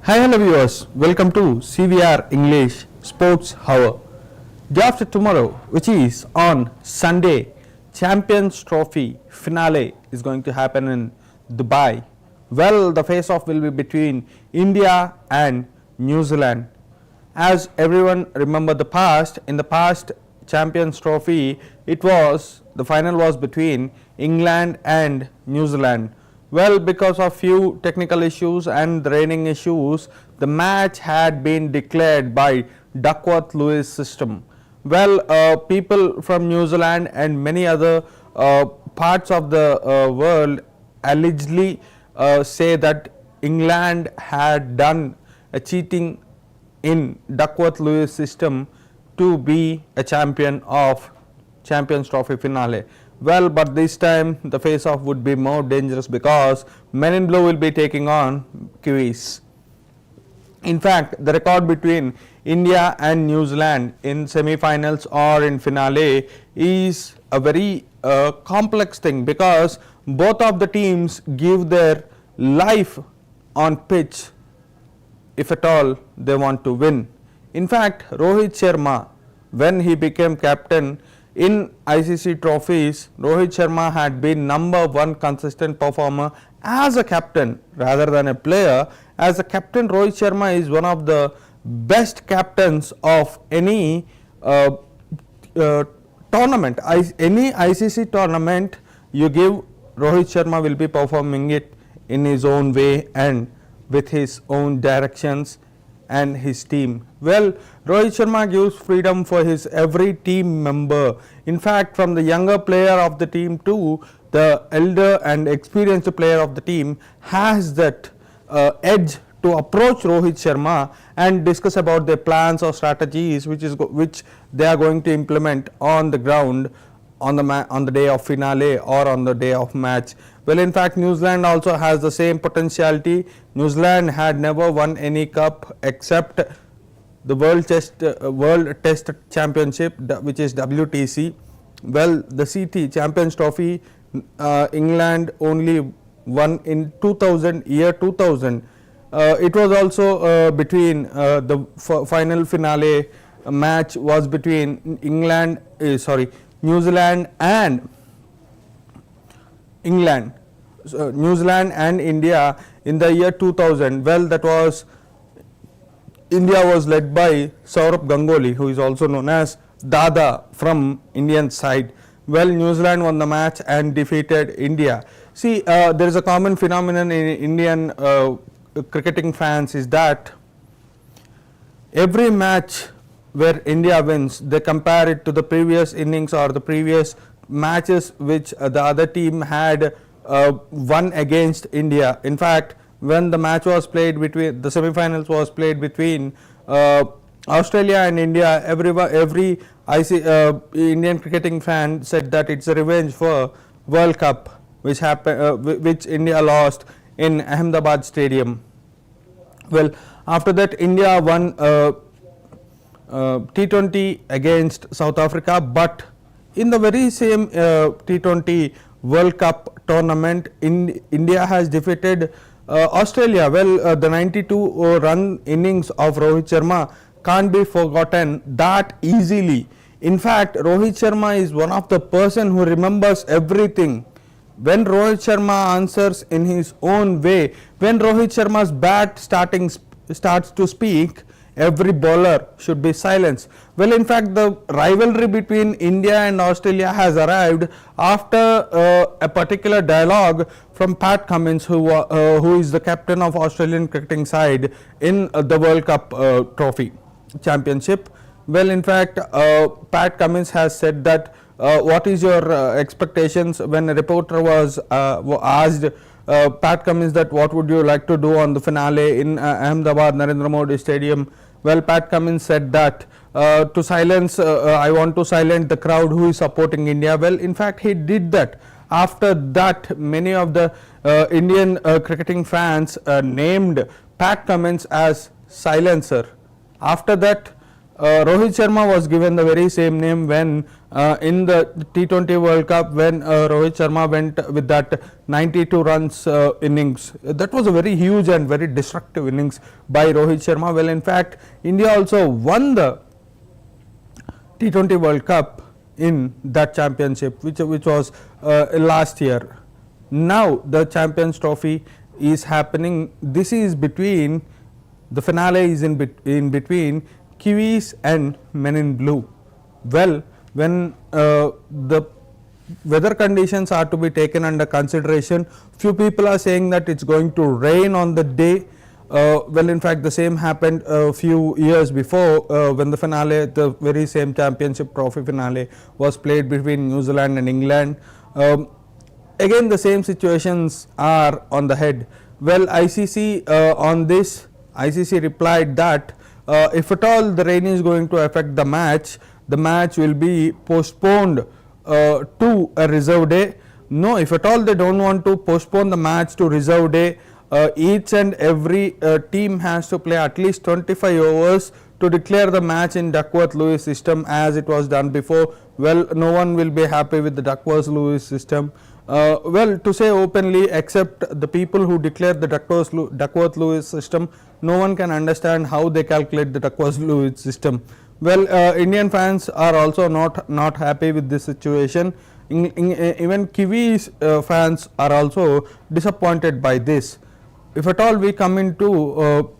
Hi, hello viewers. Welcome to CVR English Sports Hour. Day after tomorrow, which is on Sunday, Champions Trophy finale is going to happen in Dubai. Well, the face-off will be between India and New Zealand. As everyone remember in the past Champions Trophy, the final was between England and New Zealand. Well, because of few technical issues and raining issues, the match had been declared by Duckworth-Lewis system. Well, people from New Zealand and many other parts of the world allegedly say that England had done a cheating in Duckworth-Lewis system to be a champion of Champions Trophy finale. Well, but this time the face-off would be more dangerous because Men in Blue will be taking on Kiwis. In fact, the record between India and New Zealand in semi-finals or in finale is a very complex thing because both of the teams give their life on pitch if at all they want to win. In fact, Rohit Sharma, when he became captain in ICC trophies, Rohit Sharma had been number one consistent performer as a captain rather than a player. As a captain, Rohit Sharma is one of the best captains of any tournament. Any ICC tournament you give, Rohit Sharma will be performing it in his own way and with his own directions and his team. Well, Rohit Sharma gives freedom for his every team member. In fact, from the younger player of the team to the elder and experienced player of the team has that edge to approach Rohit Sharma and discuss about their plans or strategies which they are going to implement on the ground on the day of finale or on the day of match. Well, in fact, New Zealand also has the same potentiality. New Zealand had never won any cup except the World Test Championship, which is WTC. Well, the CT Champions Trophy, England only won in 2000. It was also between the final finale match was between New Zealand and England. New Zealand and India in the year 2000. Well, that was India was led by Saurabh Ganguly, who is also known as Dada from Indian side. Well, New Zealand won the match and defeated India. See, there is a common phenomenon in Indian cricketing fans is that every match where India wins, they compare it to the previous innings or the previous matches which the other team had won against India. In fact, when the match was played between the semi-finals was played between Australia and India, every Indian cricketing fan said that it's a revenge for World Cup which India lost in Ahmedabad Stadium. Well, after that India won T20 against South Africa, but in the very same T20 World Cup tournament, India has defeated Australia. Well, the 92 run innings of Rohit Sharma can't be forgotten that easily. In fact, Rohit Sharma is one of the person who remembers everything. When Rohit Sharma answers in his own way, when Rohit Sharma's bat starts to speak, every bowler should be silenced. Well, in fact, the rivalry between India and Australia has arrived after a particular dialogue from Pat Cummins, who is the captain of Australian cricketing side in the World Cup Trophy Championship. Well, in fact, Pat Cummins has said that what is your expectations? When a reporter was asked Pat Cummins that what would you like to do on the finale in Ahmedabad Narendra Modi Stadium. Well, Pat Cummins said that I want to silence the crowd who is supporting India. Well, in fact, he did that. After that, many of the Indian cricketing fans named Pat Cummins as silencer. After that, Rohit Sharma was given the very same name when in the T20 World Cup, when Rohit Sharma went with that 92 runs innings. That was a very huge and very destructive innings by Rohit Sharma. Well, in fact, India also won the T20 World Cup in that championship, which was last year. Now the Champions Trophy is happening. This is between, the finale is in between Kiwis and Men in Blue. Well, when the weather conditions are to be taken under consideration, few people are saying that it's going to rain on the day. Well, in fact, the same happened a few years before when the finale, the very same championship trophy finale was played between New Zealand and England. Again, the same situations are on the head. Well, ICC on this, ICC replied that if at all the rain is going to affect the match will be postponed to a reserve day. No, if at all they don't want to postpone the match to reserve day, each and every team has to play at least 25 overs to declare the match in Duckworth-Lewis system as it was done before. Well, no one will be happy with the Duckworth-Lewis system. Well, to say openly, except the people who declare the Duckworth-Lewis system, no one can understand how they calculate the Duckworth-Lewis system. Well, Indian fans are also not happy with this situation. Even Kiwis fans are also disappointed by this. If at all we come into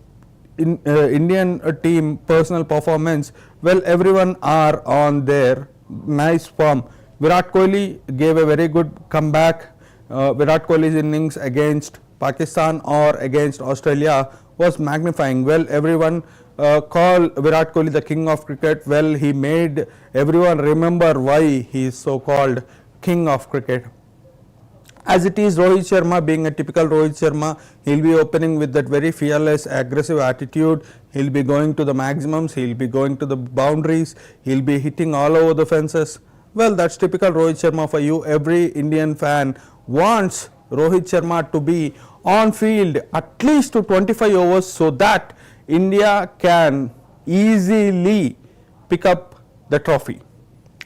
Indian team personal performance, well, everyone are on their nice form. Virat Kohli gave a very good comeback. Virat Kohli's innings against Pakistan or against Australia was magnifying. Well, everyone call Virat Kohli the king of cricket. Well, he made everyone remember why he is so called king of cricket. As it is, Rohit Sharma being a typical Rohit Sharma, he will be opening with that very fearless, aggressive attitude. He will be going to the maximums, he will be going to the boundaries, he will be hitting all over the fences. Well, that's typical Rohit Sharma for you. Every Indian fan wants Rohit Sharma to be on field at least to 25 overs so that India can easily pick up the trophy.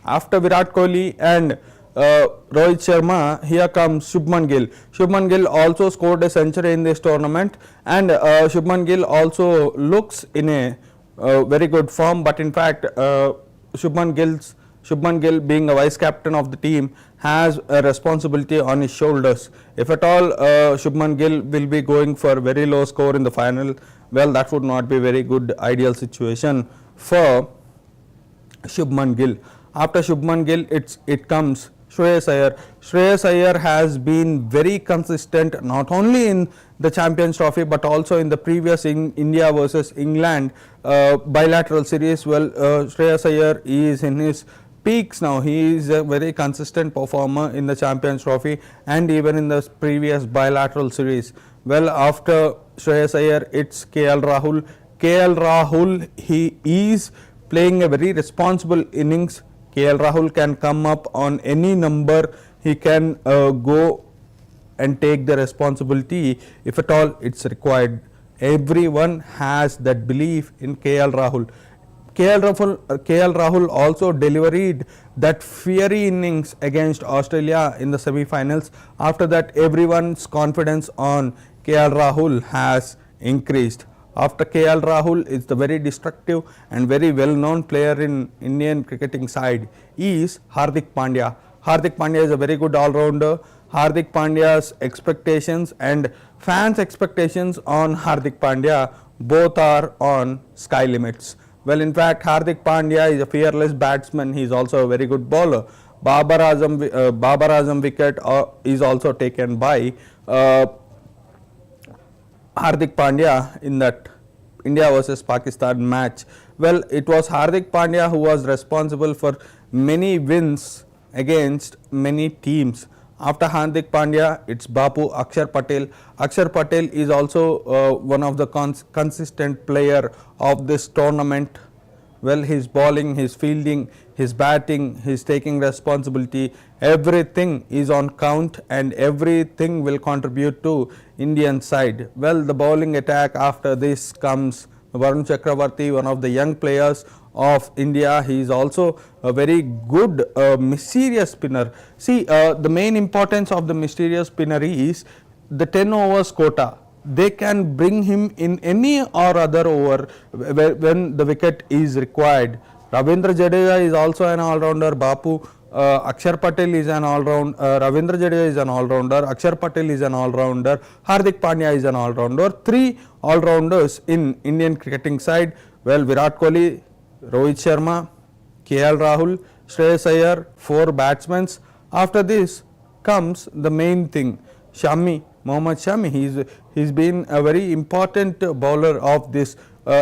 After Virat Kohli and Rohit Sharma, here comes Shubman Gill. Shubman Gill also scored a century in this tournament, and Shubman Gill also looks in a very good form, but in fact Shubman Gill being a vice captain of the team has a responsibility on his shoulders. If at all Shubman Gill will be going for a very low score in the final, well, that would not be a very good ideal situation for Shubman Gill. After Shubman Gill, it comes Shreyas Iyer. Shreyas Iyer has been very consistent not only in the Champions Trophy but also in the previous India versus England bilateral series. Well, Shreyas Iyer is in his peaks now. He is a very consistent performer in the Champions Trophy and even in the previous bilateral series. Well, after Shreyas Iyer, it's KL Rahul. KL Rahul, he is playing a very responsible innings. KL Rahul can come up on any number, he can go and take the responsibility if at all it's required. Everyone has that belief in KL Rahul. KL Rahul also delivered that fiery innings against Australia in the semi-finals. After that, everyone's confidence on KL Rahul has increased. After KL Rahul is the very destructive and very well known player in Indian cricketing side is Hardik Pandya. Hardik Pandya is a very good all-rounder. Hardik Pandya's expectations and fans' expectations on Hardik Pandya both are on sky limits. Well, in fact, Hardik Pandya is a fearless batsman. He is also a very good bowler. Babar Azam wicket is also taken by Hardik Pandya in that India versus Pakistan match. Well, it was Hardik Pandya who was responsible for many wins against many teams. After Hardik Pandya, it's Bapu Akshar Patel. Akshar Patel is also one of the consistent player of this tournament. Well, his bowling, his fielding, his batting, his taking responsibility, everything is on count and everything will contribute to Indian side. Well, the bowling attack after this comes Varun Chakravarti, one of the young players of India. He is also a very good mysterious spinner. See, the main importance of the mysterious spinner is the 10 overs quota. They can bring him in any or other over when the wicket is required. Ravindra Jadeja is also an all-rounder. Bapu Akshar Patel is an all-round. Ravindra Jadeja is an all-rounder. Akshar Patel is an all-rounder. Hardik Pandya is an all-rounder. 3 all-rounders in Indian cricketing side. Well, Virat Kohli, Rohit Sharma, KL Rahul, Shreyas Iyer, 4 batsmen. After this comes the main thing, Shami, Mohammad Shami. He's been a very important bowler of this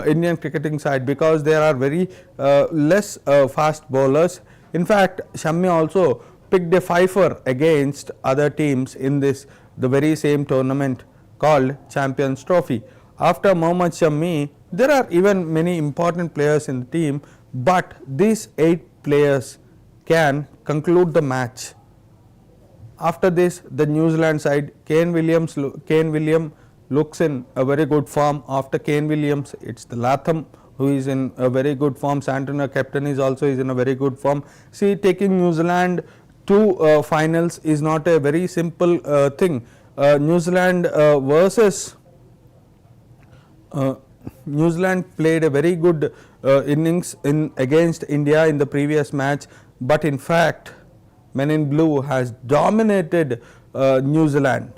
Indian cricketing side because there are very less fast bowlers. In fact, Shami also picked a fifer against other teams in the very same tournament called Champions Trophy. After Mohammad Shami, there are even many important players in the team, but these 8 players can conclude the match. After this, the New Zealand side, Kane William looks in a very good form. After Kane Williams, it's the Latham who is in a very good form. Santana captain is also in a very good form. See, taking New Zealand to finals is not a very simple thing. New Zealand versus New Zealand played a very good innings against India in the previous match, but in fact Men in Blue has dominated New Zealand,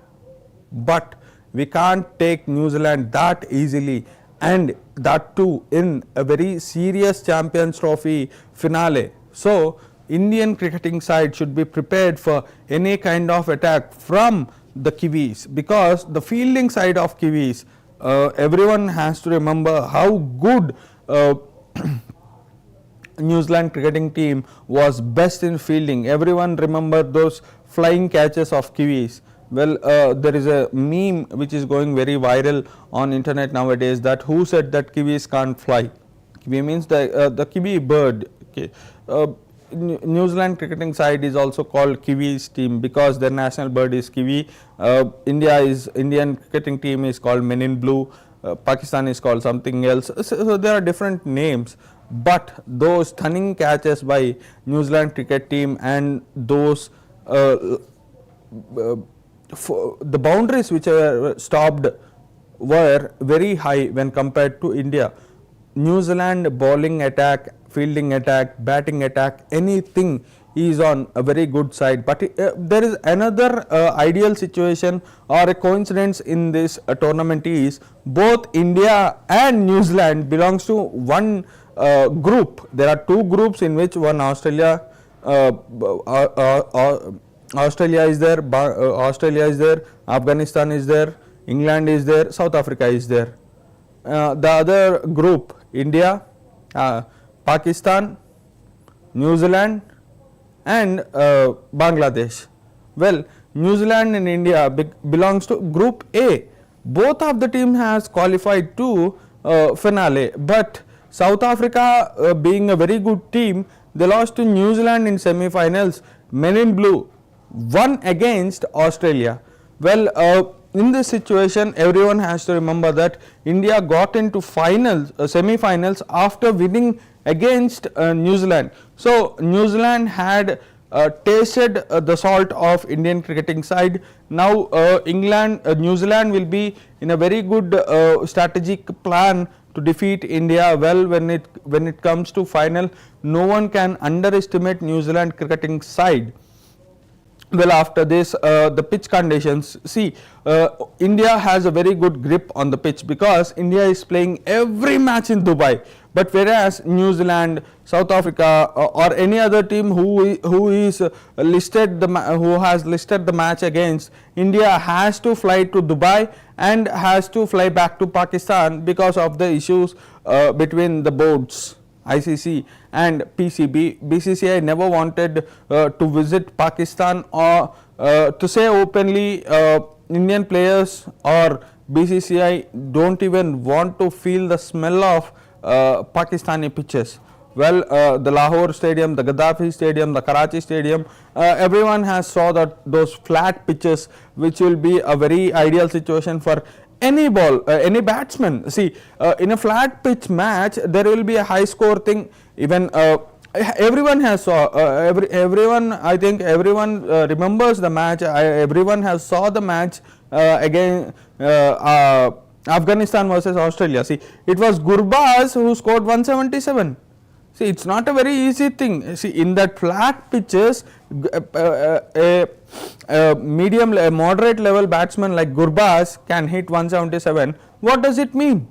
but we can't take New Zealand that easily, and that too in a very serious Champions Trophy finale. So Indian cricketing side should be prepared for any kind of attack from the Kiwis, because the fielding side of Kiwis, everyone has to remember how good New Zealand cricketing team was best in fielding. Everyone remember those flying catches of Kiwis. Well, there is a meme which is going very viral on internet nowadays, that who said that Kiwis can't fly. Kiwi means the Kiwi bird. Okay. New Zealand cricketing side is also called Kiwis team because their national bird is Kiwi. Indian cricketing team is called Men in Blue. Pakistan is called something else. So there are different names, but those stunning catches by New Zealand cricket team and those the boundaries which were stopped were very high when compared to India. New Zealand bowling attack, fielding attack, batting attack, anything is on a very good side. But there is another ideal situation or a coincidence in this tournament is both India and New Zealand belongs to one group. There are 2 groups in which one Australia is there, Afghanistan is there, England is there, South Africa is there. The other group, India, Pakistan, New Zealand and Bangladesh. Well, New Zealand and India belongs to group A. Both of the team has qualified to finale, but South Africa being a very good team, they lost to New Zealand in semi-finals. Men in Blue won against Australia. Well, in this situation, everyone has to remember that India got into finals, semi-finals after winning against New Zealand. So New Zealand had tasted the salt of Indian cricketing side. Now New Zealand will be in a very good strategic plan to defeat India. Well, when it comes to final, no one can underestimate New Zealand cricketing side. Well, after this, the pitch conditions. See, India has a very good grip on the pitch because India is playing every match in Dubai. But whereas New Zealand, South Africa, or any other team who has listed the match against India has to fly to Dubai and has to fly back to Pakistan because of the issues between the boards. ICC and PCB. BCCI never wanted to visit Pakistan or to say openly Indian players or BCCI don't even want to feel the smell of Pakistani pitches. Well, the Lahore stadium, the Gaddafi stadium, the Karachi stadium, everyone has saw that those flat pitches which will be a very ideal situation for any ball, any batsman. See, in a flat pitch match, there will be a high score thing. Even everyone has saw. Everyone, I think, everyone remembers the match. Everyone has saw the match again. Afghanistan versus Australia. See, it was Gurbaz who scored 177. See, it's not a very easy thing. See, in that flat pitches, a medium, a moderate level batsman like Gurbaz can hit 177. What does it mean?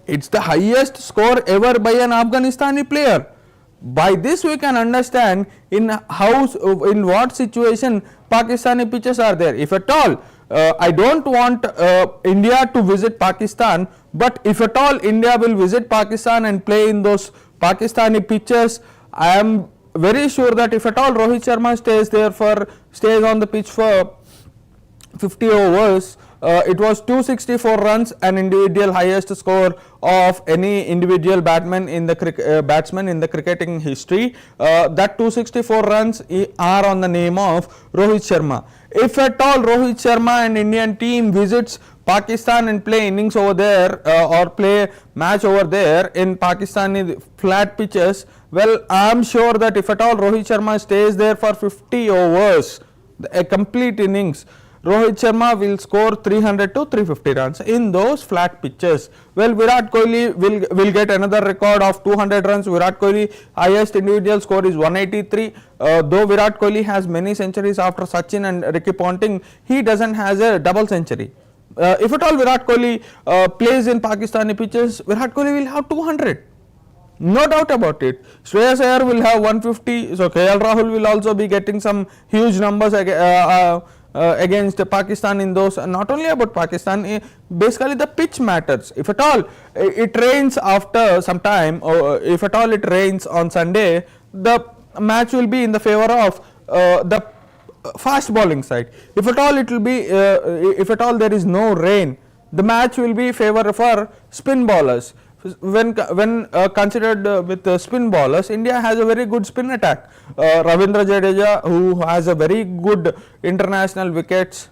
It's the highest score ever by an Afghanistani player. By this we can understand in what situation Pakistani pitches are there. If at all, I don't want India to visit Pakistan, but if at all India will visit Pakistan and play in those Pakistani pitches, I am very sure that if at all Rohit Sharma stays on the pitch for 50 overs, it was 264 runs, an individual highest score of any individual batsman in the cricketing history. That 264 runs are on the name of Rohit Sharma. If at all Rohit Sharma and Indian team visits Pakistan and play innings over there or play match over there in Pakistani flat pitches, well, I am sure that if at all Rohit Sharma stays there for 50 overs, a complete innings, Rohit Sharma will score 300 to 350 runs in those flat pitches. Well, Virat Kohli will get another record of 200 runs. Virat Kohli highest individual score is 183. Though Virat Kohli has many centuries after Sachin and Ricky Ponting, he doesn't has a double century. If at all Virat Kohli plays in Pakistani pitches, Virat Kohli will have 200. No doubt about it. Shreyas Iyer will have 150. So KL Rahul will also be getting some huge numbers against Pakistan in those. Not only about Pakistan, basically the pitch matters. If at all it rains after some time, or if at all it rains on Sunday, the match will be in the favor of the fast bowling side. If at all it will be, if at all there is no rain, the match will be favor for spin bowlers. When considered with spin bowlers, India has a very good spin attack. Ravindra Jadeja, who has a very good international wickets.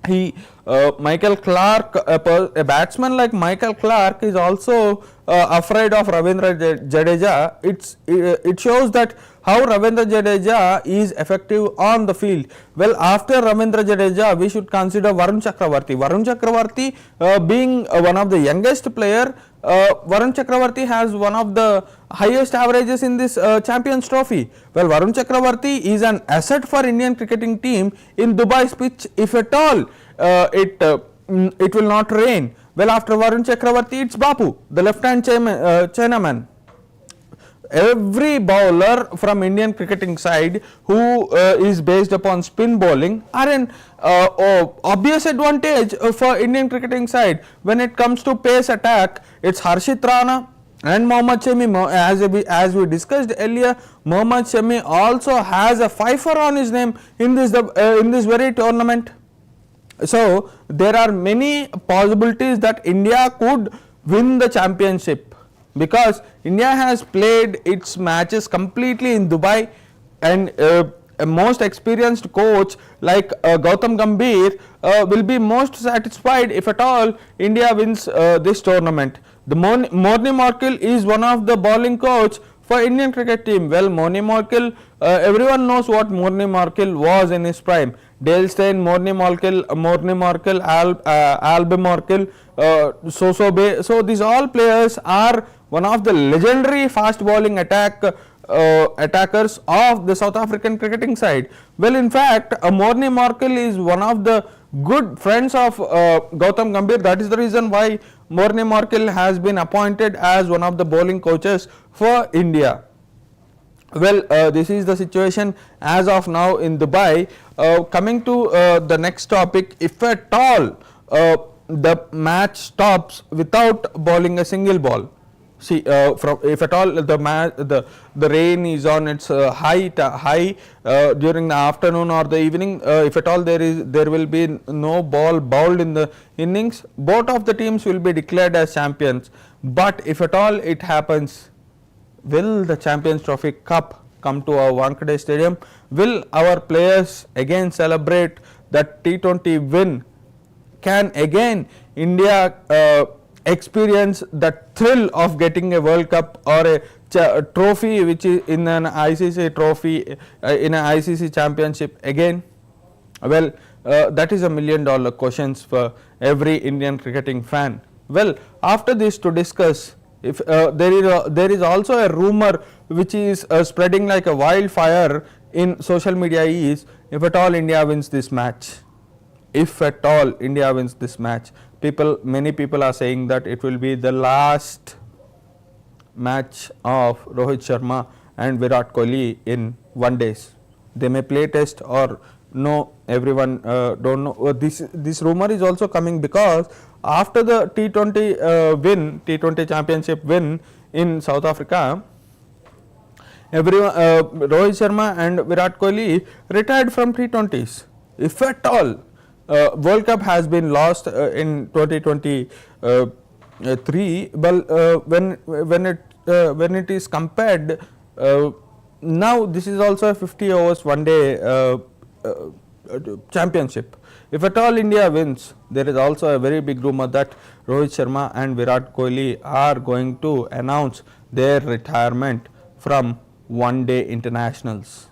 Michael Clark, a batsman like Michael Clark is also afraid of Ravindra Jadeja. It shows that how Ravindra Jadeja is effective on the field. Well, after Ravindra Jadeja, we should consider Varun Chakravarti. Varun Chakravarti, being one of the youngest player, Varun Chakravarti has one of the highest averages in this Champions Trophy. Well, Varun Chakravarti is an asset for Indian cricketing team in Dubai's pitch. If at all it will not rain. Well, after Varun Chakravarti, it's Bapu, the left-hand Chinaman. Every bowler from Indian cricketing side who is based upon spin bowling are an obvious advantage for Indian cricketing side. When it comes to pace attack, it's Harshit Rana and Mohammad Shami. As we discussed earlier, Mohammad Shami also has a fifer on his name in this very tournament. So there are many possibilities that India could win the championship, because India has played its matches completely in Dubai, and a most experienced coach like Gautam Gambhir will be most satisfied if at all India wins this tournament. The Morni Markel is one of the bowling coach for Indian cricket team. Well, Morni Markel, everyone knows what Morni Markel was in his prime. Dale Steyn, Morni Markel, Albe Markel, Soso Bay. So these all players are one of the legendary fast bowling attackers of the South African cricketing side. Well, in fact, Morni Markel is one of the good friends of Gautam Gambhir. That is the reason why Morni Markel has been appointed as one of the bowling coaches for India. Well, this is the situation as of now in Dubai. Coming to the next topic, if at all the match stops without bowling a single ball. See, if at all the rain is on its high during the afternoon or the evening, if at all there will be no ball bowled in the innings, both of the teams will be declared as champions. But if at all it happens, will the Champions Trophy Cup come to our Wankhede Stadium? Will our players again celebrate that T20 win Can again India experience the thrill of getting a World Cup or a trophy which is in an ICC trophy, in an ICC championship again? Well, that is a million dollar questions for every Indian cricketing fan. Well, after this to discuss, if there is also a rumor which is spreading like a wildfire in social media is, if at all India wins this match, if at all India wins this match, many people are saying that it will be the last match of Rohit Sharma and Virat Kohli in 1 days. They may play test or no, everyone don't know. This rumor is also coming because after the T20 championship win in South Africa, everyone Rohit Sharma and Virat Kohli retired from T20s. If at all World Cup has been lost in 2023, well, when it is compared, now this is also a 50 overs 1 day championship. If at all India wins, there is also a very big rumor that Rohit Sharma and Virat Kohli are going to announce their retirement from 1 day internationals.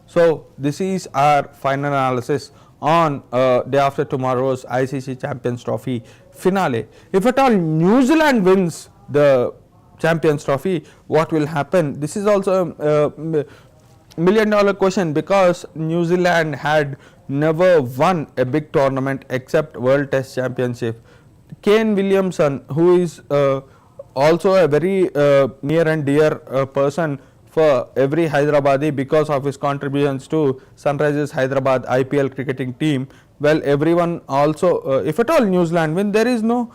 So this is our final analysis on day after tomorrow's ICC Champions Trophy finale. If at all New Zealand wins the Champions Trophy, what will happen? This is also a million dollar question because New Zealand had never won a big tournament except World Test Championship. Kane Williamson, who is also a very near and dear person for every Hyderabadi because of his contributions to Sunrisers Hyderabad IPL cricketing team. Well, everyone also, if at all New Zealand win, there is no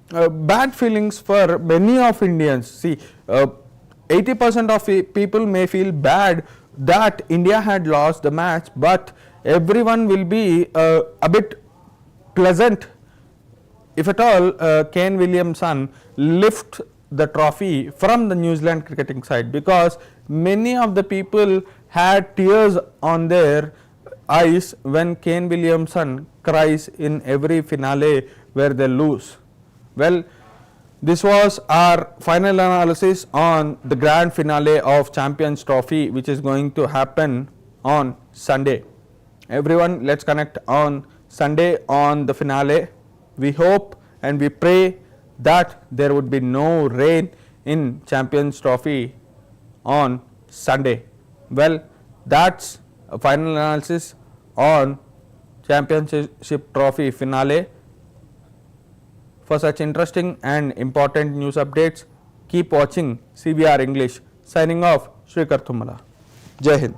bad feelings for many of Indians. See, 80% of people may feel bad that India had lost the match, but everyone will be a bit pleasant if at all Kane Williamson lift the trophy from the New Zealand cricketing side, because many of the people had tears on their eyes when Kane Williamson cries in every finale where they lose. Well, this was our final analysis on the grand finale of Champions Trophy, which is going to happen on Sunday. Everyone, let's connect on Sunday on the finale. We hope and we pray that there would be no rain in Champions Trophy on Sunday. Well, that's a final analysis on Championship Trophy finale. For such interesting and important news updates, keep watching CVR English. Signing off, Shrikar Thumala. Jai Hind.